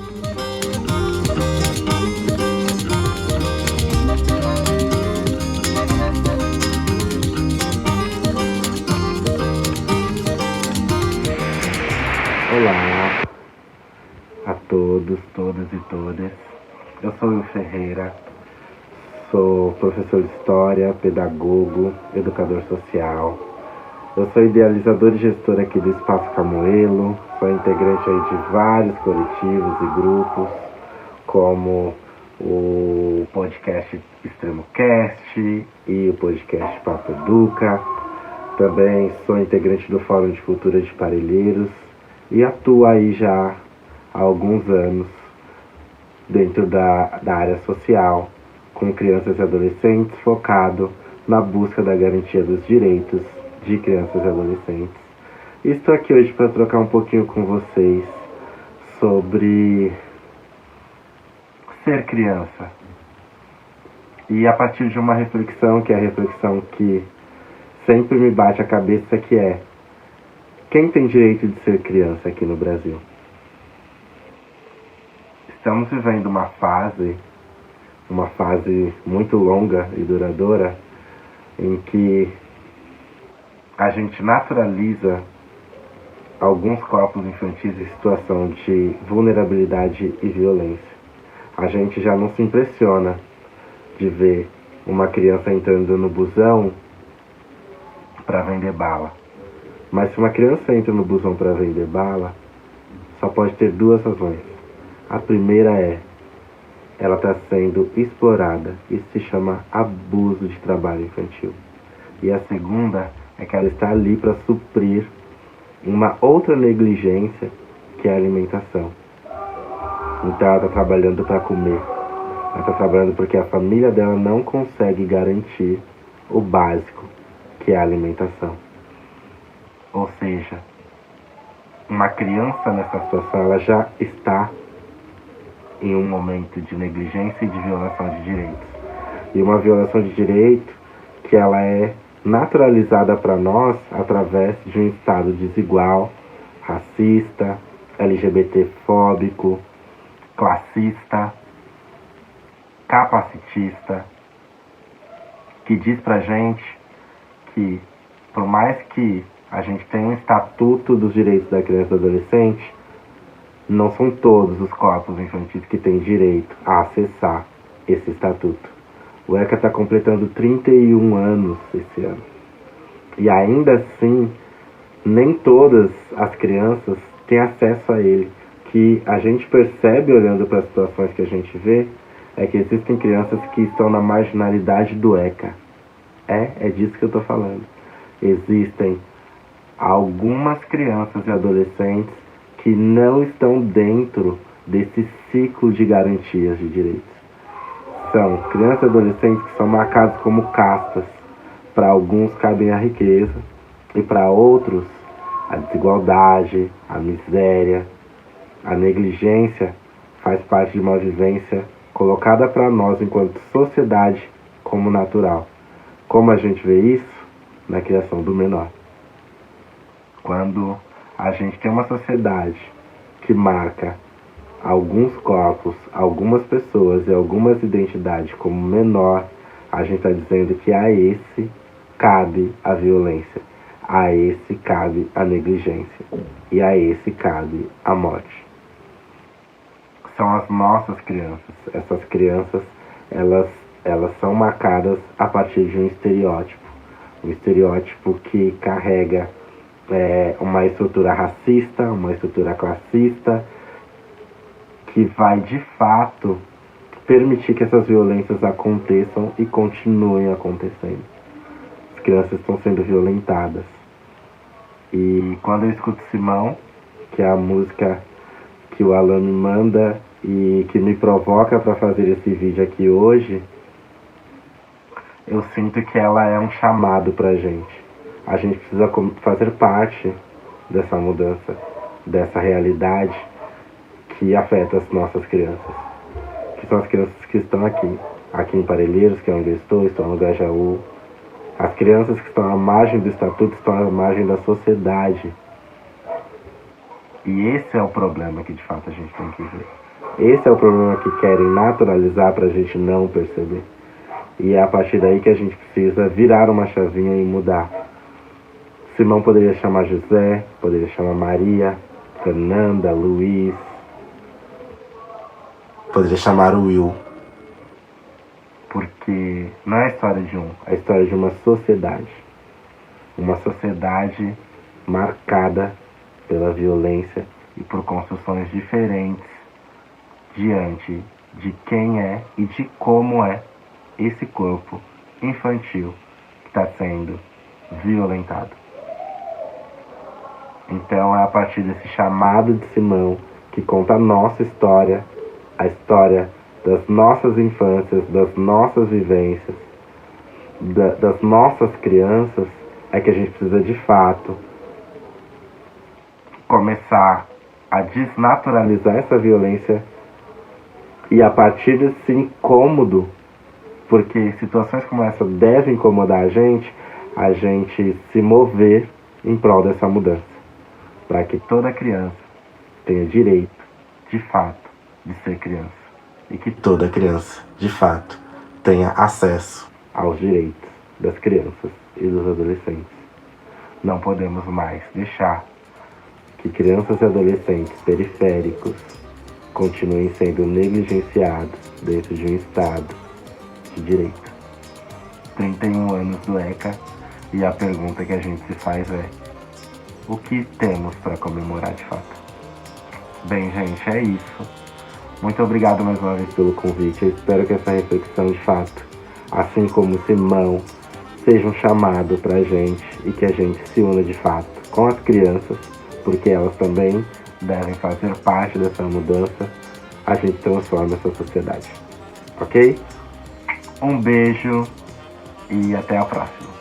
Olá a todos, todas e todas. Eu sou Will Ferreira, sou professor de História, pedagogo, educador social. Eu sou idealizador e gestor aqui do Espaço Camoelo, sou integrante aí de vários coletivos e grupos, como o podcast ExtremoCast e o podcast Papo Educa. Também sou integrante do Fórum de Cultura de Parelheiros e atuo aí já há alguns anos dentro da área social, com crianças e adolescentes, focado na busca da garantia dos direitos de crianças e adolescentes. E estou aqui hoje para trocar um pouquinho com vocês sobre ser criança. E a partir de uma reflexão, que é a reflexão que sempre me bate a cabeça, que é: quem tem direito de ser criança aqui no Brasil? Estamos vivendo uma fase muito longa e duradoura, em que a gente naturaliza alguns corpos infantis em situação de vulnerabilidade e violência. A gente já não se impressiona de ver uma criança entrando no busão para vender bala. Mas se uma criança entra no busão para vender bala, só pode ter duas razões. A primeira é: ela está sendo explorada. Isso se chama abuso de trabalho infantil. E a segunda é que ela está ali para suprir uma outra negligência, que é a alimentação. Então ela está trabalhando para comer. Ela está trabalhando porque a família dela não consegue garantir o básico, que é a alimentação. Ou seja, uma criança nessa situação, ela já está em um momento de negligência e de violação de direitos. E uma violação de direito que ela é naturalizada para nós através de um Estado desigual, racista, LGBT-fóbico, classista, capacitista, que diz pra gente que, por mais que a gente tenha um estatuto dos direitos da criança e do adolescente, não são todos os corpos infantis que têm direito a acessar esse estatuto. O ECA está completando 31 anos esse ano. E ainda assim, nem todas as crianças têm acesso a ele. Que a gente percebe olhando para as situações que a gente vê, é que existem crianças que estão na marginalidade do ECA. É disso que eu estou falando. Existem algumas crianças e adolescentes que não estão dentro desse ciclo de garantias de direitos. São crianças e adolescentes que são marcados como castas. Para alguns cabem a riqueza e para outros a desigualdade, a miséria, a negligência faz parte de uma vivência colocada para nós enquanto sociedade como natural. Como a gente vê isso? Na criação do menor. Quando a gente tem uma sociedade que marca alguns corpos, algumas pessoas e algumas identidades como menor, a gente está dizendo que a esse cabe a violência, a esse cabe a negligência e a esse cabe a morte. São as nossas crianças. Essas crianças, elas são marcadas a partir de um estereótipo que carrega uma estrutura racista, uma estrutura classista, que vai de fato permitir que essas violências aconteçam e continuem acontecendo. As crianças estão sendo violentadas. E quando eu escuto Simão, que é a música que o Alan me manda e que me provoca para fazer esse vídeo aqui hoje, eu sinto que ela é um chamado pra gente. A gente precisa fazer parte dessa mudança, dessa realidade que afeta as nossas crianças. Que são as crianças que estão aqui em Parelheiros, que é onde eu estou no Grajaú. As crianças que estão à margem do estatuto estão à margem da sociedade. E esse é o problema que de fato a gente tem que ver. Esse é o problema que querem naturalizar pra gente não perceber. E é a partir daí que a gente precisa virar uma chavinha e mudar. Simão poderia chamar José, poderia chamar Maria, Fernanda, Luiz, poderia chamar Will. Porque não é a história de um, é a história de uma sociedade. Uma sociedade marcada pela violência e por construções diferentes diante de quem é e de como é esse corpo infantil que está sendo violentado. Então é a partir desse chamado de Simão que conta a nossa história, a história das nossas infâncias, das nossas vivências, das nossas crianças, é que a gente precisa de fato começar a desnaturalizar essa violência e a partir desse incômodo, porque situações como essa devem incomodar a gente se mover em prol dessa mudança, para que toda criança tenha direito, de fato, de ser criança. E que toda criança, de fato, tenha acesso aos direitos das crianças e dos adolescentes. Não podemos mais deixar que crianças e adolescentes periféricos continuem sendo negligenciados dentro de um Estado de direito. 31 anos do ECA e a pergunta que a gente se faz é: o que temos para comemorar de fato? Bem, gente, é isso. Muito obrigado mais uma vez pelo convite. Eu espero que essa reflexão, de fato, assim como Simão, seja um chamado para a gente e que a gente se una de fato com as crianças, porque elas também devem fazer parte dessa mudança. A gente transforma essa sociedade. Ok? Um beijo e até a próxima.